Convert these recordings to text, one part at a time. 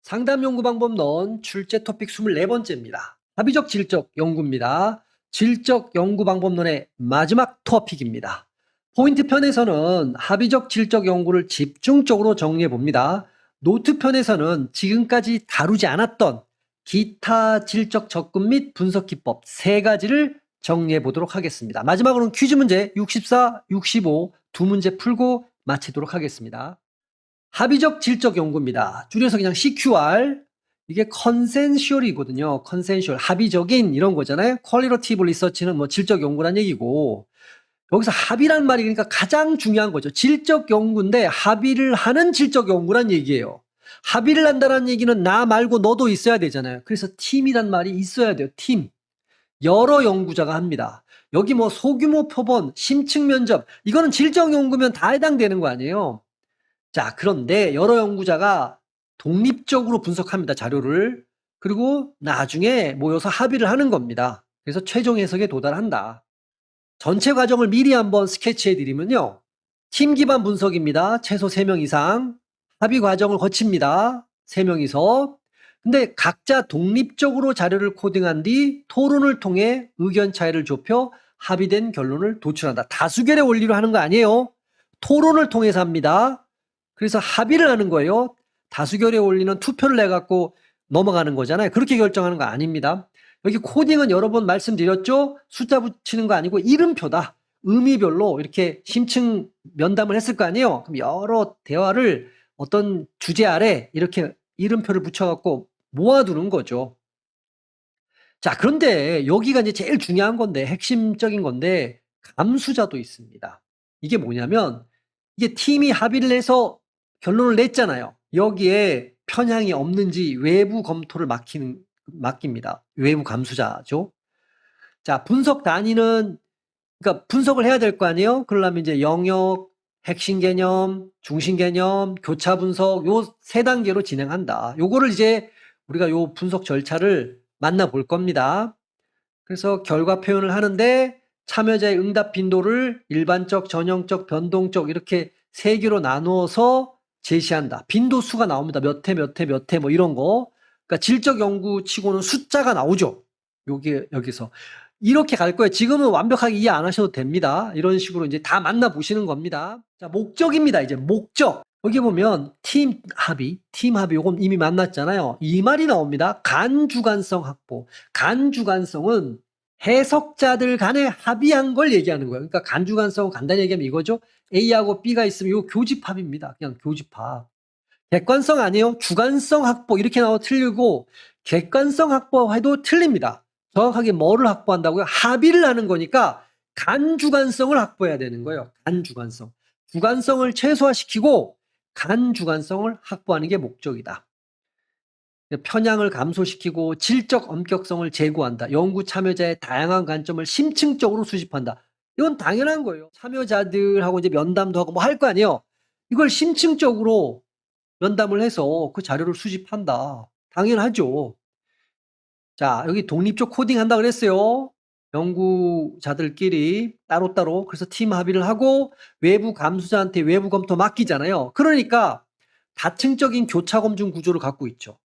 상담 연구 방법 넌 출제 토픽 24번째입니다. 합의적 질적 연구입니다. 질적 연구 방법론의 마지막 토픽입니다. 포인트 편에서는 합의적 질적 연구를 집중적으로 정리해 봅니다. 노트 편에서는 지금까지 다루지 않았던 기타 질적 접근 및 분석 기법 3가지를 정리해 보도록 하겠습니다. 마지막으로는 퀴즈 문제 64, 65 두 문제 풀고 마치도록 하겠습니다. 합의적 질적 연구입니다. 줄여서 그냥 CQR. 이게 컨센슈얼이거든요. 컨센슈얼, 합의적인 이런 거잖아요. 퀄리티브 리서치는 뭐 질적 연구란 얘기고, 여기서 합의란 말이 그러니까 가장 중요한 거죠. 질적 연구인데 합의를 하는 질적 연구란 얘기예요. 합의를 한다는 얘기는 나 말고 너도 있어야 되잖아요. 그래서 팀이란 말이 있어야 돼요. 팀. 여러 연구자가 합니다. 여기 뭐 소규모 표본, 심층 면접, 이거는 질적 연구면 다 해당되는 거 아니에요. 자, 그런데 여러 연구자가 독립적으로 분석합니다, 자료를. 그리고 나중에 모여서 합의를 하는 겁니다. 그래서 최종 해석에 도달한다. 전체 과정을 미리 한번 스케치해 드리면요. 팀 기반 분석입니다. 최소 3명 이상. 합의 과정을 거칩니다. 3명이서. 근데 각자 독립적으로 자료를 코딩한 뒤 토론을 통해 의견 차이를 좁혀 합의된 결론을 도출한다. 다수결의 원리로 하는 거 아니에요. 토론을 통해서 합니다. 그래서 합의를 하는 거예요. 다수결의 원리는 투표를 내갖고 넘어가는 거잖아요. 그렇게 결정하는 거 아닙니다. 여기 코딩은 여러 번 말씀드렸죠. 숫자 붙이는 거 아니고 이름표다. 의미별로 이렇게 심층 면담을 했을 거 아니에요. 그럼 여러 대화를 어떤 주제 아래 이렇게 이름표를 붙여갖고 모아두는 거죠. 자, 그런데 여기가 이제 제일 중요한 건데, 핵심적인 건데, 감수자도 있습니다. 이게 뭐냐면, 이게 팀이 합의를 해서 결론을 냈잖아요. 여기에 편향이 없는지 외부 검토를 맡깁니다. 외부 감수자죠. 자, 분석 단위는, 그러니까 분석을 해야 될 거 아니에요? 그러려면 이제 영역, 핵심 개념, 중심 개념, 교차 분석, 요 3단계로 진행한다. 요거를 이제 우리가 요 분석 절차를 만나볼 겁니다. 그래서 결과 표현을 하는데 참여자의 응답 빈도를 일반적, 전형적, 변동적 이렇게 3개로 나누어서 제시한다. 빈도 수가 나옵니다. 몇 회, 몇 회, 몇 회 뭐 이런 거. 그러니까 질적 연구 치고는 숫자가 나오죠. 여기서. 이렇게 갈 거예요. 지금은 완벽하게 이해 안 하셔도 됩니다. 이런 식으로 이제 다 만나보시는 겁니다. 자, 목적입니다. 이제 목적. 여기 보면 팀 합의, 요건 이미 만났잖아요. 이 말이 나옵니다. 간주관성 확보. 간주관성은 해석자들 간에 합의한 걸 얘기하는 거예요. 그러니까 간주관성은 간단히 얘기하면 이거죠. A하고 B가 있으면 이거 교집합입니다. 그냥 교집합. 객관성 아니에요. 주관성 확보 이렇게 나와 틀리고 객관성 확보해도 틀립니다. 정확하게 뭐를 확보한다고요? 합의를 하는 거니까 간주관성을 확보해야 되는 거예요. 간주관성. 주관성을 최소화시키고 간주관성을 확보하는 게 목적이다. 편향을 감소시키고 질적 엄격성을 제고한다. 연구 참여자의 다양한 관점을 심층적으로 수집한다. 이건 당연한 거예요. 참여자들하고 이제 면담도 하고 뭐 할 거 아니에요. 이걸 심층적으로 면담을 해서 그 자료를 수집한다. 당연하죠. 자, 여기 독립적 코딩 한다 그랬어요. 연구자들끼리 따로따로. 그래서 팀 합의를 하고 외부 감수자한테 외부 검토 맡기잖아요. 그러니까 다층적인 교차 검증 구조를 갖고 있죠.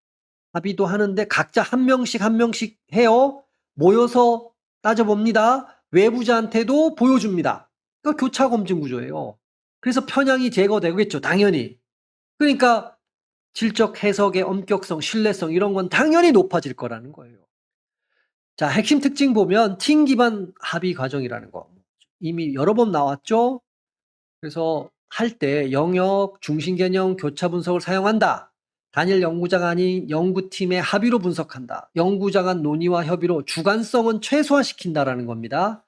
합의도 하는데 각자 한 명씩 해요. 모여서 따져봅니다. 외부자한테도 보여줍니다. 그러니까 교차 검증 구조예요. 그래서 편향이 제거되겠죠. 당연히. 그러니까 질적 해석의 엄격성, 신뢰성 이런 건 당연히 높아질 거라는 거예요. 자, 핵심 특징 보면 팀 기반 합의 과정이라는 거. 이미 여러 번 나왔죠? 그래서 할 때 영역, 중심 개념, 교차 분석을 사용한다. 단일 연구자가 아닌 연구팀의 합의로 분석한다. 연구자 간 논의와 협의로 주관성은 최소화시킨다라는 겁니다.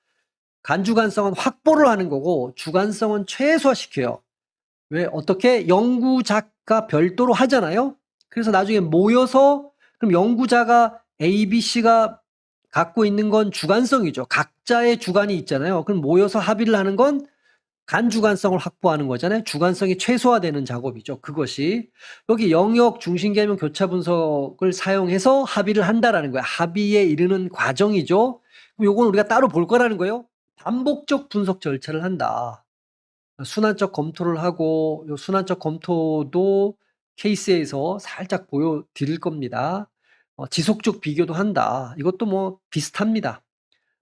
간주관성은 확보를 하는 거고 주관성은 최소화시켜요. 왜? 어떻게? 연구자가 별도로 하잖아요. 그래서 나중에 모여서 그럼 연구자가 A, B, C가 갖고 있는 건 주관성이죠. 각자의 주관이 있잖아요. 그럼 모여서 합의를 하는 건 간주관성을 확보하는 거잖아요. 주관성이 최소화되는 작업이죠. 그것이 여기 영역 중심 개념 교차 분석을 사용해서 합의를 한다라는 거예요. 합의에 이르는 과정이죠. 그럼 요건 우리가 따로 볼 거라는 거예요. 반복적 분석 절차를 한다. 순환적 검토를 하고 요 순환적 검토도 케이스에서 살짝 보여드릴 겁니다. 지속적 비교도 한다. 이것도 뭐 비슷합니다.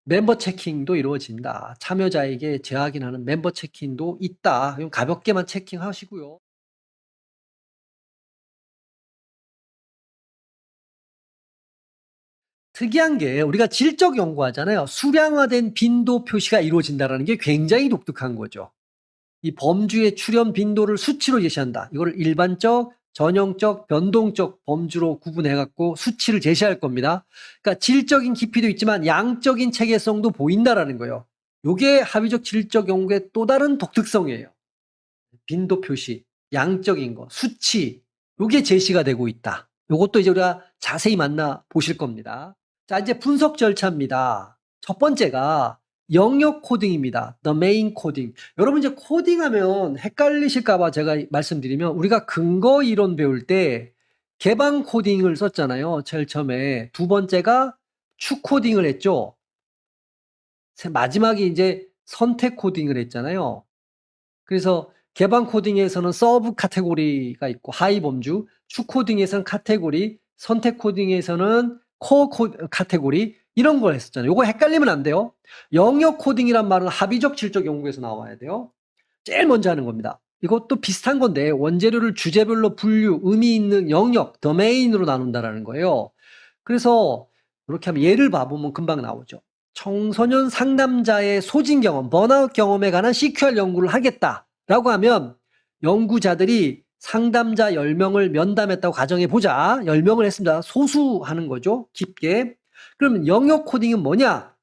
멤버 체킹도 이루어진다. 참여자에게 재확인하는 멤버 체킹도 있다. 그럼 가볍게만 체킹하시고요. 특이한 게 우리가 질적 연구하잖아요. 수량화된 빈도 표시가 이루어진다는 게 굉장히 독특한 거죠. 이 범주의 출현 빈도를 수치로 제시한다. 이거를 일반적, 전형적, 변동적 범주로 구분해 갖고 수치를 제시할 겁니다. 그러니까 질적인 깊이도 있지만 양적인 체계성도 보인다라는 거예요. 요게 합의적 질적 연구의 또 다른 독특성이에요. 빈도 표시, 양적인 거, 수치, 요게 제시가 되고 있다. 요것도 이제 우리가 자세히 만나 보실 겁니다. 자, 이제 분석 절차입니다. 첫 번째가 영역 코딩입니다. The main coding. 여러분 이제 코딩하면 헷갈리실까봐 제가 말씀드리면 우리가 근거 이론 배울 때 개방 코딩을 썼잖아요. 제일 처음에. 두 번째가 추 코딩을 했죠. 마지막에 이제 선택 코딩을 했잖아요. 그래서 개방 코딩에서는 서브 카테고리가 있고 하위 범주, 추 코딩에서는 카테고리, 선택 코딩에서는 코어 카테고리 이런 걸 했었잖아요. 요거 헷갈리면 안 돼요. 영역 코딩이란 말은 합의적 질적 연구에서 나와야 돼요. 제일 먼저 하는 겁니다. 이것도 비슷한 건데 원재료를 주제별로 분류, 의미 있는 영역, 도메인으로 나눈다라는 거예요. 그래서 이렇게 하면 예를 봐보면 금방 나오죠. 청소년 상담자의 소진 경험, 번아웃 경험에 관한 CQR 연구를 하겠다라고 하면 연구자들이 상담자 10명을 면담했다고 가정해 보자. 10명을 했습니다. 소수하는 거죠. 깊게. 그러면 영역 코딩은 뭐냐?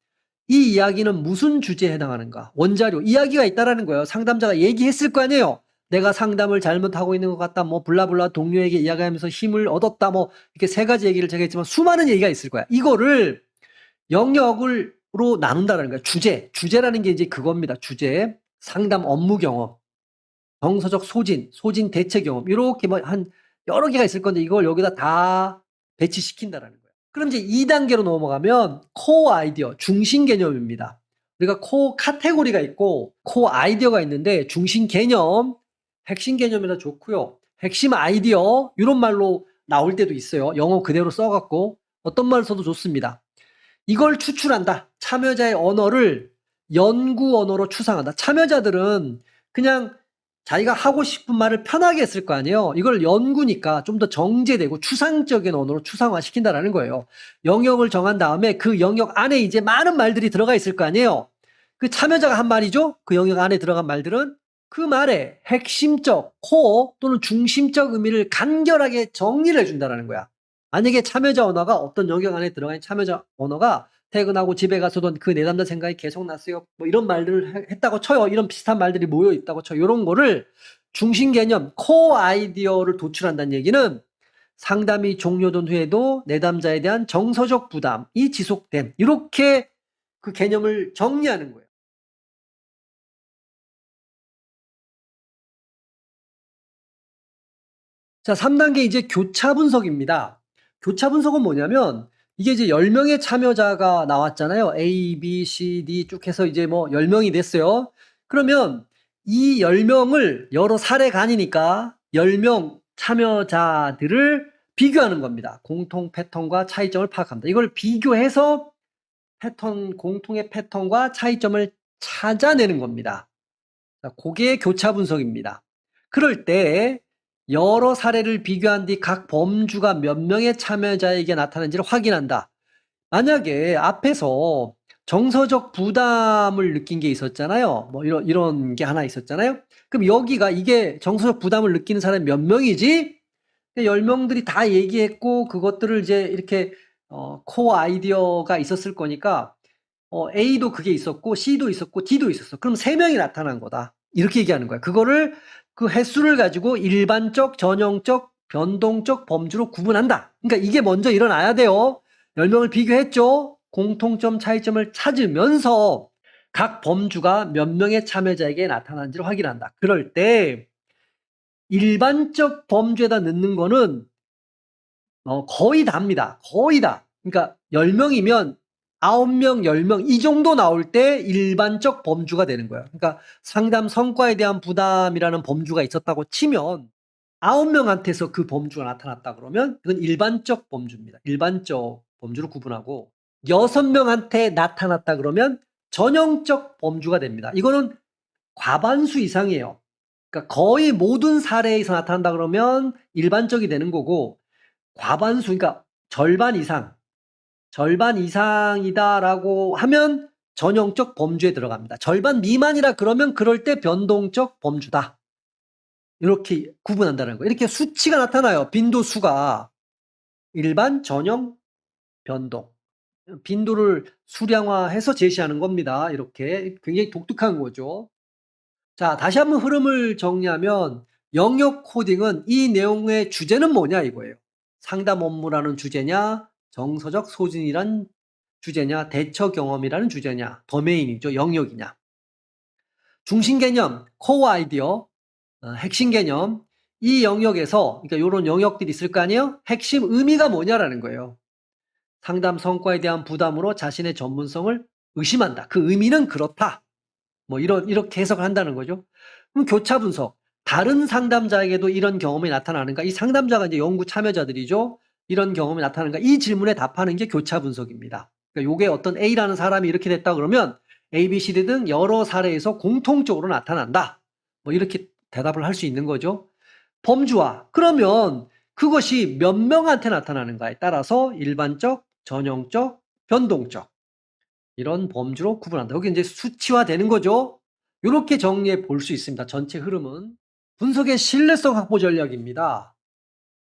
이 이야기는 무슨 주제에 해당하는가? 원자료, 이야기가 있다라는 거예요. 상담자가 얘기했을 거 아니에요. 내가 상담을 잘못하고 있는 것 같다. 뭐 블라블라 동료에게 이야기하면서 힘을 얻었다. 뭐 이렇게 세 가지 얘기를 제가 했지만 수많은 얘기가 있을 거야. 이거를 영역으로 나눈다라는 거야. 주제라는 게 이제 그겁니다. 주제, 상담 업무 경험, 정서적 소진 대체 경험 이렇게 뭐 한 여러 개가 있을 건데 이걸 여기다 다 배치시킨다라는 거예요. 그럼 이제 2단계로 넘어가면 코어 아이디어, 중심 개념입니다. 우리가 코어 카테고리가 있고 코어 아이디어가 있는데 중심 개념, 핵심 개념이라 좋고요. 핵심 아이디어 이런 말로 나올 때도 있어요. 영어 그대로 써갖고 어떤 말 써도 좋습니다. 이걸 추출한다. 참여자의 언어를 연구 언어로 추상한다. 참여자들은 그냥 자기가 하고 싶은 말을 편하게 했을 거 아니에요. 이걸 연구니까 좀 더 정제되고 추상적인 언어로 추상화시킨다라는 거예요. 영역을 정한 다음에 그 영역 안에 이제 많은 말들이 들어가 있을 거 아니에요. 그 참여자가 한 말이죠. 그 영역 안에 들어간 말들은 그 말의 핵심적, 코어 또는 중심적 의미를 간결하게 정리를 해준다는 거야. 만약에 참여자 언어가 어떤 영역 안에 들어가 있는 참여자 언어가 퇴근하고 집에 가서도 그 내담자 생각이 계속 났어요. 뭐 이런 말들을 했다고 쳐요. 이런 비슷한 말들이 모여 있다고 쳐요. 이런 거를 중심 개념, 코어 아이디어를 도출한다는 얘기는 상담이 종료된 후에도 내담자에 대한 정서적 부담이 지속됨. 이렇게 그 개념을 정리하는 거예요. 자, 3단계 이제 교차 분석입니다. 교차 분석은 뭐냐면 이게 이제 10명의 참여자가 나왔잖아요. A, B, C, D 쭉 해서 이제 뭐 10명이 됐어요. 그러면 이 10명을 여러 사례가 아니니까 10명 참여자들을 비교하는 겁니다. 공통 패턴과 차이점을 파악합니다. 이걸 비교해서 공통의 패턴과 차이점을 찾아내는 겁니다. 자, 그게 교차 분석입니다. 그럴 때 여러 사례를 비교한 뒤 각 범주가 몇 명의 참여자에게 나타나는지를 확인한다. 만약에 앞에서 정서적 부담을 느낀 게 있었잖아요. 뭐 이런 게 하나 있었잖아요. 그럼 여기가 이게 정서적 부담을 느끼는 사람이 몇 명이지? 10명들이 다 얘기했고 그것들을 이제 이렇게 코어 아이디어가 있었을 거니까 A도 그게 있었고 C도 있었고 D도 있었어. 그럼 3명이 나타난 거다. 이렇게 얘기하는 거야. 그거를 그 횟수를 가지고 일반적, 전형적, 변동적 범주로 구분한다. 그러니까 이게 먼저 일어나야 돼요. 10명을 비교했죠. 공통점, 차이점을 찾으면서 각 범주가 몇 명의 참여자에게 나타나는지를 확인한다. 그럴 때 일반적 범주에다 넣는 거는 거의 다입니다. 거의 다. 그러니까 10명이면 9명, 10명 이 정도 나올 때 일반적 범주가 되는 거예요. 그러니까 상담 성과에 대한 부담이라는 범주가 있었다고 치면 9명한테서 그 범주가 나타났다 그러면 이건 일반적 범주입니다. 일반적 범주로 구분하고 6명한테 나타났다 그러면 전형적 범주가 됩니다. 이거는 과반수 이상이에요. 그러니까 거의 모든 사례에서 나타난다 그러면 일반적이 되는 거고 과반수 그러니까 절반 이상이다라고 하면 전형적 범주에 들어갑니다. 절반 미만이라 그러면 그럴 때 변동적 범주다. 이렇게 구분한다는 거예요. 이렇게 수치가 나타나요. 빈도수가 일반, 전형, 변동. 빈도를 수량화해서 제시하는 겁니다. 이렇게 굉장히 독특한 거죠. 자, 다시 한번 흐름을 정리하면 영역 코딩은 이 내용의 주제는 뭐냐 이거예요. 상담 업무라는 주제냐, 정서적 소진이란 주제냐, 대처 경험이라는 주제냐, 도메인이죠. 영역이냐. 중심 개념, 코어 아이디어, 핵심 개념, 이 영역에서 그러니까 이런 영역들이 있을 거 아니에요? 핵심 의미가 뭐냐라는 거예요. 상담 성과에 대한 부담으로 자신의 전문성을 의심한다. 그 의미는 그렇다. 뭐 이렇게 해석을 한다는 거죠. 그럼 교차 분석. 다른 상담자에게도 이런 경험이 나타나는가? 이 상담자가 이제 연구 참여자들이죠. 이런 경험이 나타나는가? 이 질문에 답하는 게 교차 분석입니다. 그러니까 요게 어떤 A라는 사람이 이렇게 됐다 그러면 A, B, C, D 등 여러 사례에서 공통적으로 나타난다. 뭐 이렇게 대답을 할 수 있는 거죠. 범주화. 그러면 그것이 몇 명한테 나타나는가에 따라서 일반적, 전형적, 변동적 이런 범주로 구분한다. 여기 이제 수치화되는 거죠. 이렇게 정리해 볼 수 있습니다. 전체 흐름은. 분석의 신뢰성 확보 전략입니다.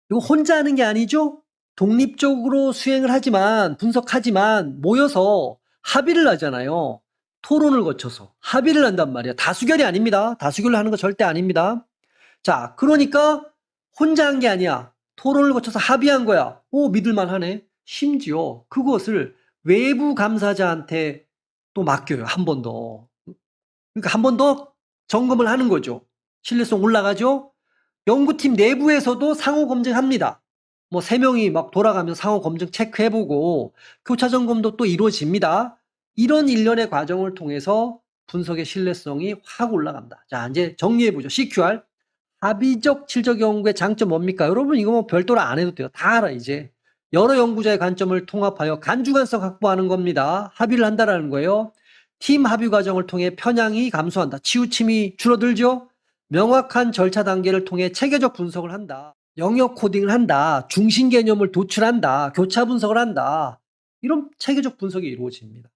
이거 혼자 하는 게 아니죠? 독립적으로 수행을 하지만, 분석하지만 모여서 합의를 하잖아요. 토론을 거쳐서 합의를 한단 말이에요. 다수결이 아닙니다. 다수결로 하는 거 절대 아닙니다. 자, 그러니까 혼자 한 게 아니야. 토론을 거쳐서 합의한 거야. 오, 믿을만 하네. 심지어 그것을 외부 감사자한테 또 맡겨요. 한 번 더. 그러니까 한 번 더 점검을 하는 거죠. 신뢰성 올라가죠. 연구팀 내부에서도 상호 검증합니다. 뭐 3명이 막 돌아가면서 상호 검증 체크해보고 교차 점검도 또 이루어집니다. 이런 일련의 과정을 통해서 분석의 신뢰성이 확 올라갑니다. 자, 이제 정리해보죠. CQR. 합의적 질적 연구의 장점 뭡니까? 여러분 이거 뭐 별도로 안 해도 돼요. 다 알아 이제. 여러 연구자의 관점을 통합하여 간주관성 확보하는 겁니다. 합의를 한다라는 거예요. 팀 합의 과정을 통해 편향이 감소한다. 치우침이 줄어들죠. 명확한 절차 단계를 통해 체계적 분석을 한다. 영역 코딩을 한다. 중심 개념을 도출한다. 교차 분석을 한다. 이런 체계적 분석이 이루어집니다.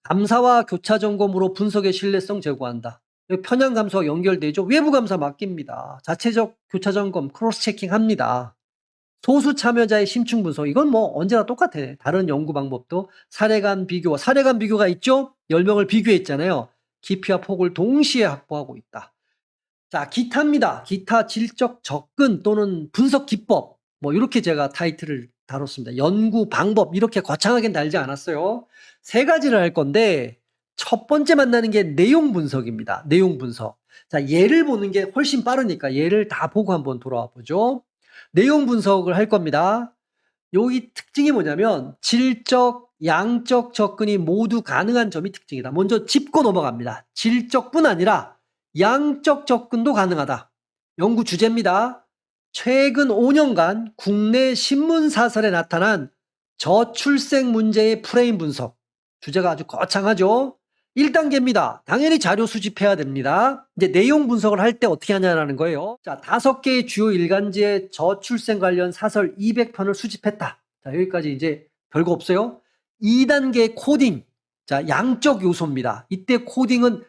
감사와 교차 점검으로 분석의 신뢰성 제고한다. 편향 감소와 연결되죠. 외부 감사 맡깁니다. 자체적 교차 점검, 크로스 체킹 합니다. 소수 참여자의 심층 분석, 이건 뭐 언제나 똑같아. 다른 연구 방법도 사례간 비교가 있죠? 10명을 비교했잖아요. 깊이와 폭을 동시에 확보하고 있다. 자, 기타입니다. 기타 질적 접근 또는 분석 기법. 뭐 이렇게 제가 타이틀을 다뤘습니다. 연구 방법 이렇게 거창하게 달지 않았어요. 3가지를 할 건데 첫 번째 만나는 게 내용 분석입니다. 내용 분석. 자, 예를 보는 게 훨씬 빠르니까 예를 다 보고 한번 돌아와 보죠. 내용 분석을 할 겁니다. 여기 특징이 뭐냐면 질적, 양적 접근이 모두 가능한 점이 특징이다. 먼저 짚고 넘어갑니다. 질적뿐 아니라 양적 접근도 가능하다. 연구 주제입니다. 최근 5년간 국내 신문사설에 나타난 저출생 문제의 프레임 분석. 주제가 아주 거창하죠. 1단계입니다. 당연히 자료 수집해야 됩니다. 이제 내용 분석을 할 때 어떻게 하냐라는 거예요. 자, 5개의 주요 일간지의 저출생 관련 사설 200편을 수집했다. 자, 여기까지 이제 별거 없어요. 2단계 코딩. 자, 양적 요소입니다. 이때 코딩은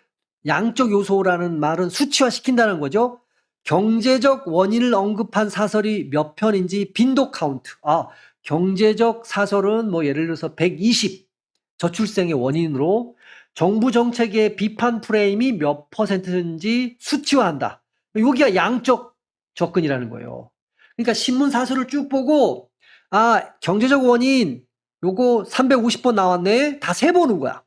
양적 요소라는 말은 수치화 시킨다는 거죠. 경제적 원인을 언급한 사설이 몇 편인지 빈도 카운트. 경제적 사설은 뭐 예를 들어서 120 저출생의 원인으로 정부 정책의 비판 프레임이 몇 %인지 수치화한다. 여기가 양적 접근이라는 거예요. 그러니까 신문 사설을 쭉 보고 경제적 원인 요거 350번 나왔네. 다 세보는 거야.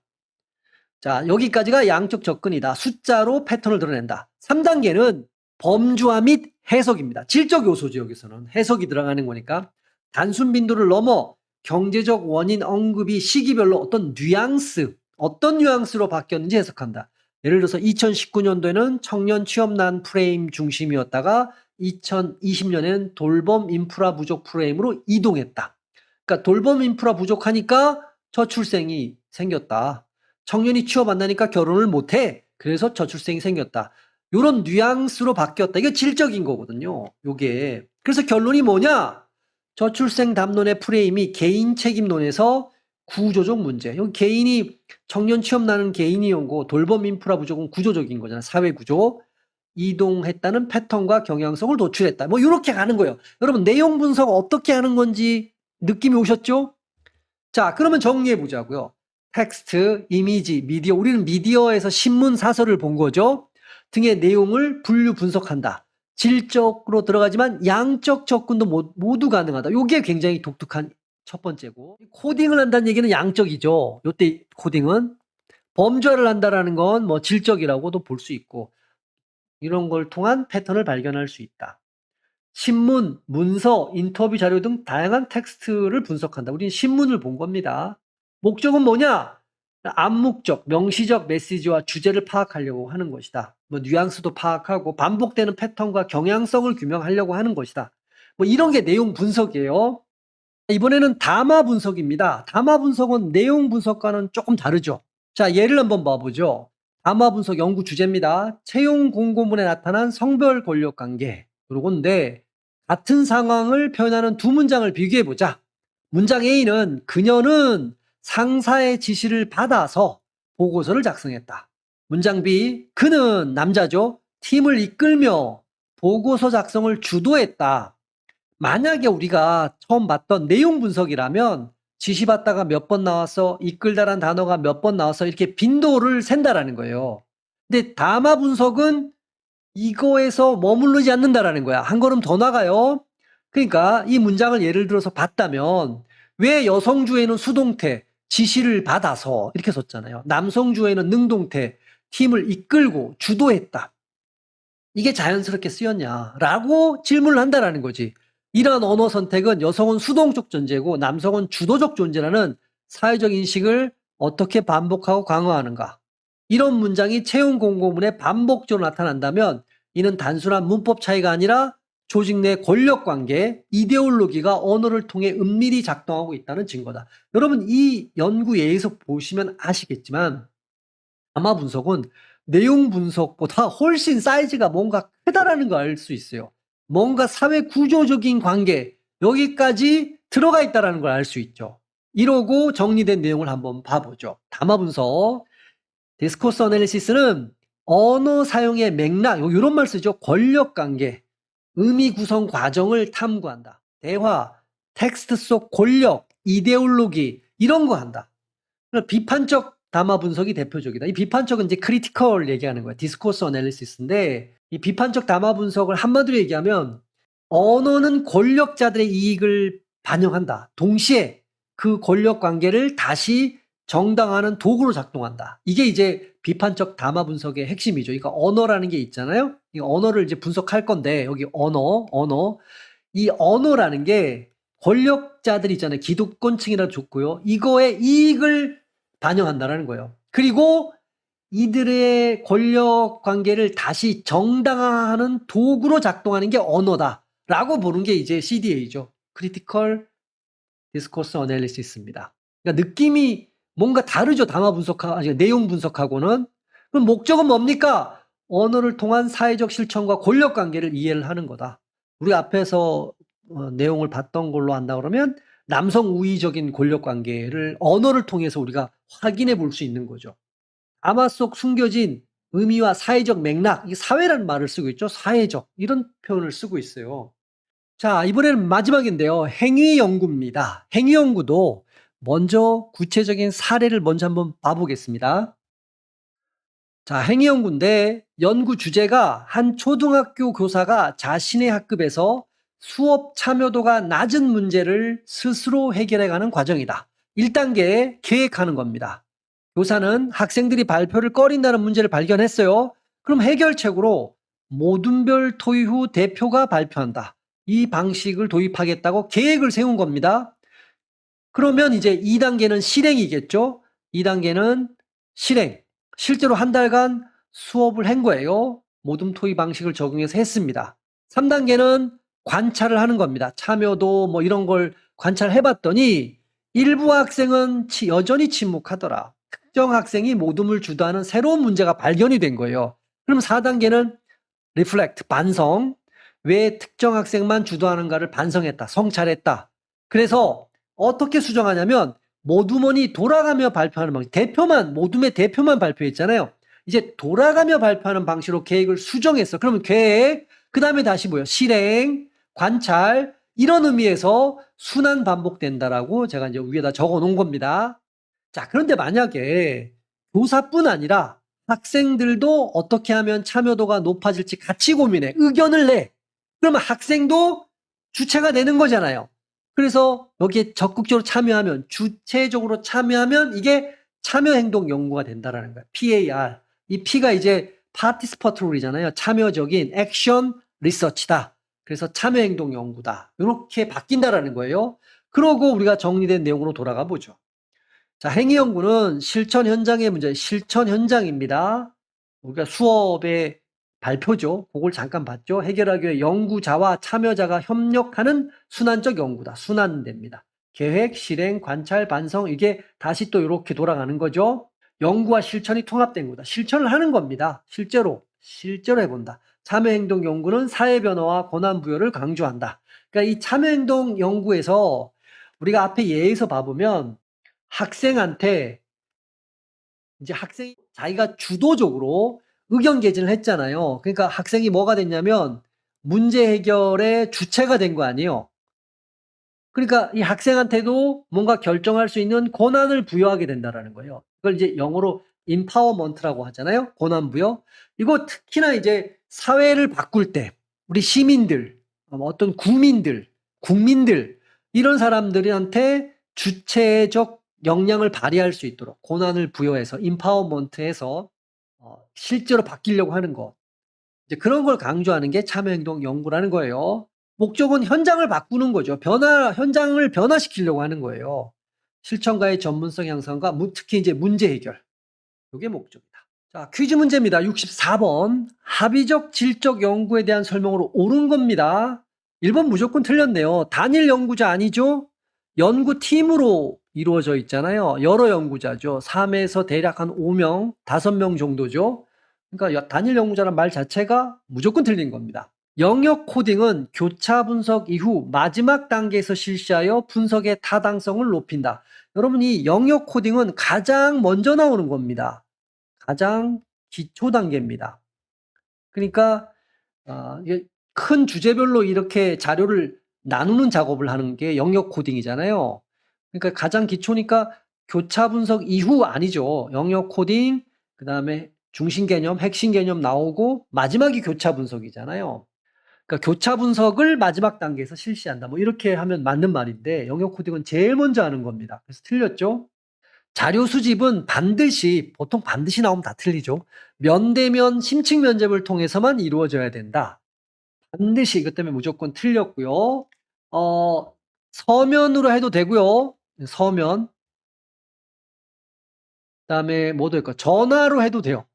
자, 여기까지가 양적 접근이다. 숫자로 패턴을 드러낸다. 3단계는 범주화 및 해석입니다. 질적 요소죠. 여기서는 해석이 들어가는 거니까 단순 빈도를 넘어 경제적 원인 언급이 시기별로 어떤 뉘앙스로 바뀌었는지 해석한다. 예를 들어서 2019년도에는 청년 취업난 프레임 중심이었다가 2020년에는 돌봄 인프라 부족 프레임으로 이동했다. 그러니까 돌봄 인프라 부족하니까 저출생이 생겼다. 청년이 취업 안 나니까 결혼을 못해. 그래서 저출생이 생겼다. 요런 뉘앙스로 바뀌었다. 이게 질적인 거거든요. 요게. 그래서 결론이 뭐냐? 저출생 담론의 프레임이 개인 책임론에서 구조적 문제. 여기 개인이 청년 취업 나는 개인이 온고 돌봄 인프라 부족은 구조적인 거잖아. 사회 구조. 이동했다는 패턴과 경향성을 도출했다. 뭐 이렇게 가는 거예요. 여러분 내용 분석 어떻게 하는 건지 느낌이 오셨죠? 자, 그러면 정리해 보자고요. 텍스트, 이미지, 미디어. 우리는 미디어에서 신문, 사설을 본 거죠. 등의 내용을 분류 분석한다. 질적으로 들어가지만 양적 접근도 모두 가능하다. 이게 굉장히 독특한 첫 번째고. 코딩을 한다는 얘기는 양적이죠. 요때 코딩은. 범죄를 한다라는 건 뭐 질적이라고도 볼 수 있고 이런 걸 통한 패턴을 발견할 수 있다. 신문, 문서, 인터뷰 자료 등 다양한 텍스트를 분석한다. 우리는 신문을 본 겁니다. 목적은 뭐냐? 암묵적, 명시적 메시지와 주제를 파악하려고 하는 것이다. 뭐 뉘앙스도 파악하고 반복되는 패턴과 경향성을 규명하려고 하는 것이다. 뭐 이런 게 내용 분석이에요. 이번에는 담화 분석입니다. 담화 분석은 내용 분석과는 조금 다르죠. 자, 예를 한번 봐보죠. 담화 분석 연구 주제입니다. 채용 공고문에 나타난 성별 권력 관계. 요건데 같은 상황을 표현하는 두 문장을 비교해 보자. 문장 A는 그녀는 상사의 지시를 받아서 보고서를 작성했다. 문장 B, 그는 남자죠. 팀을 이끌며 보고서 작성을 주도했다. 만약에 우리가 처음 봤던 내용 분석이라면 지시받다가 몇 번 나와서 이끌다란 단어가 몇 번 나와서 이렇게 빈도를 센다라는 거예요. 근데 담화 분석은 이거에서 머무르지 않는다라는 거야. 한 걸음 더 나가요. 그러니까 이 문장을 예를 들어서 봤다면 왜 여성주에는 수동태, 지시를 받아서 이렇게 썼잖아요. 남성주에는 능동태, 팀을 이끌고 주도했다. 이게 자연스럽게 쓰였냐라고 질문을 한다라는 거지. 이런 언어 선택은 여성은 수동적 존재고 남성은 주도적 존재라는 사회적 인식을 어떻게 반복하고 강화하는가. 이런 문장이 채용 공고문에 반복적으로 나타난다면 이는 단순한 문법 차이가 아니라 조직 내 권력 관계, 이데올로기가 언어를 통해 은밀히 작동하고 있다는 증거다. 여러분 이 연구 예에서 보시면 아시겠지만 담화 분석은 내용 분석보다 훨씬 사이즈가 뭔가 크다라는 걸 알 수 있어요. 뭔가 사회 구조적인 관계 여기까지 들어가 있다는 걸 알 수 있죠. 이러고 정리된 내용을 한번 봐보죠. 담화 분석. 디스코스 어널리시스는 언어 사용의 맥락, 이런 말 쓰죠. 권력 관계, 의미 구성 과정을 탐구한다. 대화, 텍스트 속 권력, 이데올로기 이런 거 한다. 비판적 담화 분석이 대표적이다. 이 비판적은 이제 크리티컬 얘기하는 거야. 디스코스 어널리시스인데 이 비판적 담화 분석을 한마디로 얘기하면 언어는 권력자들의 이익을 반영한다. 동시에 그 권력 관계를 다시 정당화하는 도구로 작동한다. 이게 이제 비판적 담화 분석의 핵심이죠. 그러니까 언어라는 게 있잖아요. 이 언어를 이제 분석할 건데 여기 언어. 이 언어라는 게 권력자들 있잖아요. 기득권층이라 좋고요. 이거의 이익을 반영한다라는 거예요. 그리고 이들의 권력 관계를 다시 정당화하는 도구로 작동하는 게 언어다라고 보는 게 이제 CDA죠. Critical Discourse Analysis입니다. 그러니까 느낌이 뭔가 다르죠. 담화 분석하고 내용 분석하고는. 그럼 목적은 뭡니까? 언어를 통한 사회적 실천과 권력 관계를 이해를 하는 거다. 우리 앞에서 내용을 봤던 걸로 한다 그러면 남성 우위적인 권력 관계를 언어를 통해서 우리가 확인해 볼 수 있는 거죠. 담화 속 숨겨진 의미와 사회적 맥락, 이 사회라는 말을 쓰고 있죠. 사회적 이런 표현을 쓰고 있어요. 자, 이번에는 마지막인데요. 행위 연구입니다. 행위 연구도 먼저 구체적인 사례를 먼저 한번 봐보겠습니다. 자, 행위 연구인데 연구 주제가 한 초등학교 교사가 자신의 학급에서 수업 참여도가 낮은 문제를 스스로 해결해가는 과정이다. 1단계 계획하는 겁니다. 교사는 학생들이 발표를 꺼린다는 문제를 발견했어요. 그럼 해결책으로 모둠별 토의 후 대표가 발표한다. 이 방식을 도입하겠다고 계획을 세운 겁니다. 그러면 이제 2단계는 실행이겠죠. 2단계는 실행. 실제로 한 달간 수업을 한 거예요. 모둠 토의 방식을 적용해서 했습니다. 3단계는 관찰을 하는 겁니다. 참여도 뭐 이런 걸 관찰해봤더니 일부 학생은 여전히 침묵하더라. 특정 학생이 모둠을 주도하는 새로운 문제가 발견이 된 거예요. 그럼 4단계는 reflect, 반성. 왜 특정 학생만 주도하는가를 반성했다. 성찰했다. 그래서 어떻게 수정하냐면 모둠원이 돌아가며 발표하는 방식. 모둠의 대표만 발표했잖아요. 이제 돌아가며 발표하는 방식으로 계획을 수정했어. 그러면 계획, 그 다음에 다시 뭐예요? 실행, 관찰, 이런 의미에서 순환 반복된다라고 제가 이제 위에다 적어 놓은 겁니다. 자, 그런데 만약에 교사뿐 아니라 학생들도 어떻게 하면 참여도가 높아질지 같이 고민해. 의견을 내. 그러면 학생도 주체가 되는 거잖아요. 그래서 여기에 적극적으로 참여하면, 주체적으로 참여하면 이게 참여행동 연구가 된다라는 거예요. PAR. 이 P가 이제 participatory잖아요. 참여적인 액션 리서치다. 그래서 참여행동 연구다. 이렇게 바뀐다라는 거예요. 그러고 우리가 정리된 내용으로 돌아가 보죠. 자, 행위연구는 실천 현장의 문제, 실천 현장입니다. 우리가 수업의 발표죠. 그걸 잠깐 봤죠. 해결하기 위해 연구자와 참여자가 협력하는 순환적 연구다. 순환됩니다. 계획, 실행, 관찰, 반성, 이게 다시 또 이렇게 돌아가는 거죠. 연구와 실천이 통합된 거다. 실천을 하는 겁니다. 실제로 해본다. 참여행동 연구는 사회변화와 권한부여를 강조한다. 그러니까 이 참여행동 연구에서 우리가 앞에 예에서 봐보면 학생한테 이제 학생이 자기가 주도적으로 의견 개진을 했잖아요. 그러니까 학생이 뭐가 됐냐면 문제 해결의 주체가 된 거 아니에요. 그러니까 이 학생한테도 뭔가 결정할 수 있는 권한을 부여하게 된다라는 거예요. 그걸 이제 영어로 empowerment라고 하잖아요. 권한 부여. 이거 특히나 이제 사회를 바꿀 때 우리 시민들, 어떤 국민들 이런 사람들한테 주체적 역량을 발휘할 수 있도록 권한을 부여해서 empowerment해서 실제로 바뀌려고 하는 거. 이제 그런 걸 강조하는 게 참여행동 연구라는 거예요. 목적은 현장을 바꾸는 거죠. 현장을 변화시키려고 하는 거예요. 실천가의 전문성 향상과 특히 이제 문제 해결. 이게 목적이다. 자, 퀴즈 문제입니다. 64번. 합의적 질적 연구에 대한 설명으로 옳은 겁니다. 1번 무조건 틀렸네요. 단일 연구자 아니죠? 연구팀으로 이루어져 있잖아요. 여러 연구자죠. 3에서 대략 한 5명, 5명 정도죠. 그러니까 단일 연구자란 말 자체가 무조건 틀린 겁니다. 영역 코딩은 교차 분석 이후 마지막 단계에서 실시하여 분석의 타당성을 높인다. 여러분, 이 영역 코딩은 가장 먼저 나오는 겁니다. 가장 기초 단계입니다. 그러니까 이게 큰 주제별로 이렇게 자료를 나누는 작업을 하는 게 영역 코딩이잖아요. 그러니까 가장 기초니까 교차 분석 이후 아니죠. 영역 코딩, 그다음에 중심 개념, 핵심 개념 나오고 마지막이 교차 분석이잖아요. 그러니까 교차 분석을 마지막 단계에서 실시한다. 뭐 이렇게 하면 맞는 말인데 영역 코딩은 제일 먼저 하는 겁니다. 그래서 틀렸죠. 자료 수집은 보통 반드시 나오면 다 틀리죠. 면대면 심층 면접을 통해서만 이루어져야 된다. 반드시 이것 때문에 무조건 틀렸고요. 서면으로 해도 되고요. 서면. 그다음에 뭐도 있고 전화로 해도 돼요.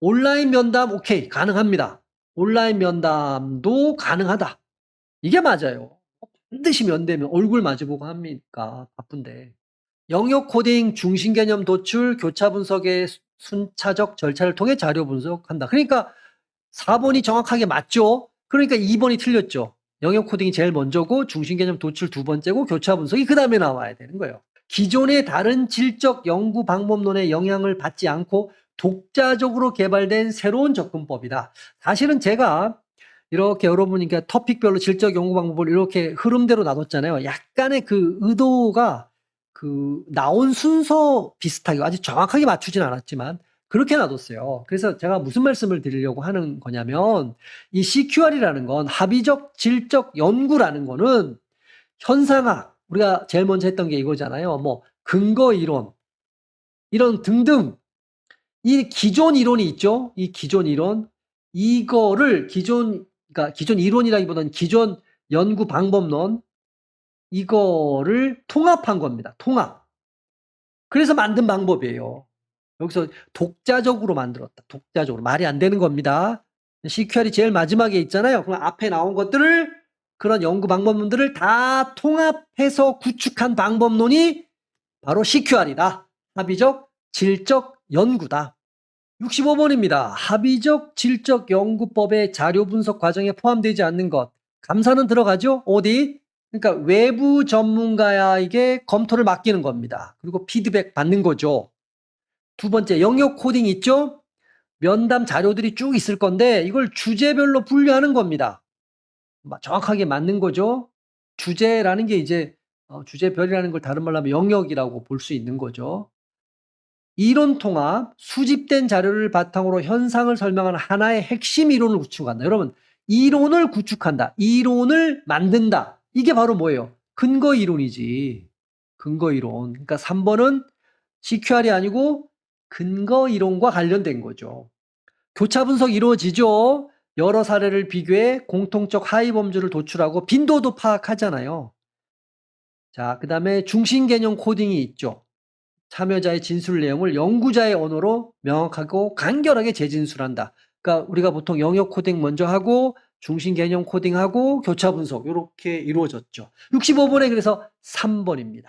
온라인 면담 오케이 가능합니다. 온라인 면담도 가능하다. 이게 맞아요. 반드시 면대면 얼굴 마주보고 합니까? 바쁜데. 영역 코딩, 중심 개념 도출, 교차 분석의 순차적 절차를 통해 자료 분석한다. 그러니까 4번이 정확하게 맞죠? 그러니까 2번이 틀렸죠. 영역 코딩이 제일 먼저고 중심 개념 도출 두 번째고 교차 분석이 그 다음에 나와야 되는 거예요. 기존의 다른 질적 연구 방법론의 영향을 받지 않고 독자적으로 개발된 새로운 접근법이다. 사실은 제가 이렇게 여러분이 토픽별로 질적 연구 방법을 이렇게 흐름대로 놔뒀잖아요. 약간의 그 의도가 나온 순서 비슷하게 아직 정확하게 맞추진 않았지만 그렇게 놔뒀어요. 그래서 제가 무슨 말씀을 드리려고 하는 거냐면 이 CQR이라는 건 합의적 질적 연구라는 거는 현상학, 우리가 제일 먼저 했던 게 이거잖아요. 뭐 근거 이론 이런 등등 이 기존 이론이 있죠. 이 기존 이론 이거를 그러니까 기존 이론이라기보다는 기존 연구 방법론 이거를 통합한 겁니다. 통합. 그래서 만든 방법이에요. 여기서 독자적으로 만들었다. 독자적으로. 말이 안 되는 겁니다. CQR이 제일 마지막에 있잖아요. 그럼 앞에 나온 것들을 그런 연구 방법론들을 다 통합해서 구축한 방법론이 바로 CQR이다. 합의적 질적 연구다. 65번입니다. 합의적 질적 연구법의 자료 분석 과정에 포함되지 않는 것. 감사는 들어가죠? 어디? 그러니까 외부 전문가에게 검토를 맡기는 겁니다. 그리고 피드백 받는 거죠. 두 번째, 영역 코딩 있죠? 면담 자료들이 쭉 있을 건데 이걸 주제별로 분류하는 겁니다. 정확하게 맞는 거죠. 주제라는 게 이제 주제별이라는 걸 다른 말로 하면 영역이라고 볼 수 있는 거죠. 이론 통합, 수집된 자료를 바탕으로 현상을 설명하는 하나의 핵심 이론을 구축한다. 여러분, 이론을 구축한다. 이론을 만든다. 이게 바로 뭐예요? 근거 이론이지. 근거 이론. 그러니까 3번은 CQR이 아니고 근거 이론과 관련된 거죠. 교차 분석 이루어지죠. 여러 사례를 비교해 공통적 하위 범주를 도출하고 빈도도 파악하잖아요. 자, 그 다음에 중심 개념 코딩이 있죠. 참여자의 진술 내용을 연구자의 언어로 명확하고 간결하게 재진술한다. 그러니까 우리가 보통 영역 코딩 먼저 하고 중심 개념 코딩하고 교차 분석 이렇게 이루어졌죠. 65번에 그래서 3번입니다.